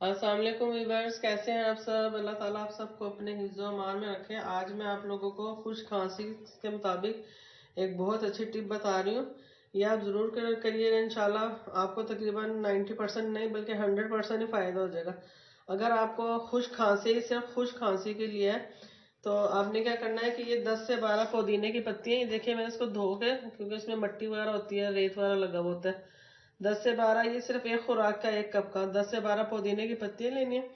अस्सलाम वालेकुम व्यूअर्स, कैसे हैं आप सब। अल्लाह ताला आप सबको अपने हिफ्ज़ो अमान में रखे। आज मैं आप लोगों को खुश खांसी के मुताबिक एक बहुत अच्छी टिप बता रही हूँ। ये आप ज़रूर करिएगा, इंशाल्लाह आपको तकरीबन 90% नहीं बल्कि 100% ही फ़ायदा हो जाएगा। अगर आपको खुश खांसी सिर्फ खुश खांसी के लिए है तो आपने क्या करना है कि ये 10 से 12 पुदीने की पत्तियां, ये देखिए मैंने इसको धो के, क्योंकि इसमें मट्टी वगैरह होती है, रेत वगैरह लगा हुआ होता है। 10 से 12, ये सिर्फ एक खुराक का एक कप का 10 से 12 पुदीने की पत्तियां लेनी है।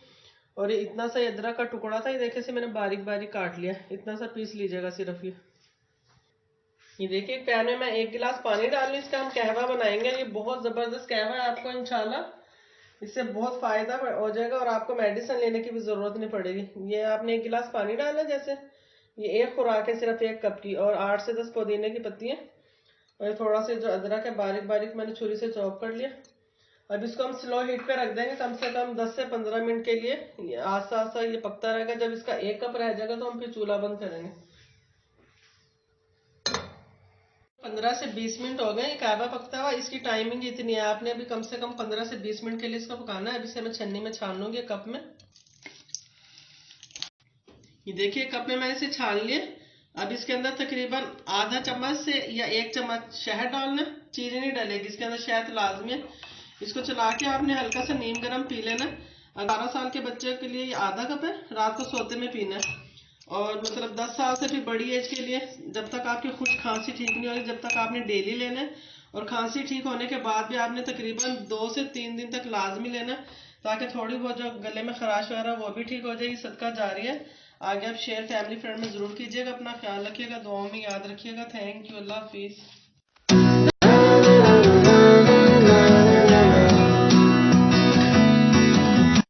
और ये इतना सा अदरक का टुकड़ा था, ये देखिए से मैंने बारीक बारीक काट लिया, इतना सा पीस लीजिएगा सिर्फ ये देखिए एक पैन में मैं 1 गिलास पानी डाल रही हूँ, इसका हम कहवा बनाएंगे। ये बहुत जबरदस्त कहवा है, आपको इंशाल्लाह इससे बहुत फायदा हो जाएगा और आपको मेडिसिन लेने की भी जरूरत नहीं पड़ेगी। ये आपने 1 गिलास पानी डाला, जैसे ये एक खुराक है सिर्फ एक कप की, और 8 से 10 पुदीने की पत्तियां, और थोड़ा सा जो अदरक है बारीक बारीक मैंने छुरी से चॉप कर लिया। अब इसको हम स्लो हीट पे रख देंगे कम से कम 10 से 15 मिनट के लिए। आस्ता आस्ता ये पकता रहेगा। जब इसका एक कप रह जाएगा तो हम फिर चूल्हा बंद करेंगे। 15 से 20 मिनट हो गए, ये कहवा पकता हुआ। इसकी टाइमिंग इतनी है, आपने अभी कम से कम 15 से 20 मिनट के लिए इसको पकाना है। अभी से मैं छन्नी में छान लूंगी कप में। ये देखिए कप में मैंने इसे छान लिया। अब इसके अंदर तकरीबन आधा चम्मच से या 1 चम्मच शहद डालना। चीनी नहीं डलेगी इसके अंदर, शहद लाजमी है। इसको चला के आपने हल्का सा नीम गर्म पी लेना। 18 साल के बच्चे के लिए ये आधा कप है, रात को सोते में पीना है। और मतलब 10 साल से भी बड़ी एज के लिए, जब तक आपकी खुश खांसी ठीक नहीं होगी, जब तक आपने डेली लेना है। और खांसी ठीक होने के बाद भी आपने तकरीबन 2 से 3 दिन तक लाजमी लेना, ताकि थोड़ी बहुत जो गले में खराश वगैरह वो भी ठीक हो जाएगी। सदका जारी है। आगे आप शेयर फैमिली फ्रेंड में जरूर कीजिएगा। अपना ख्याल रखिएगा, दुआओं में याद रखिएगा। Thank you, Allah Hafiz.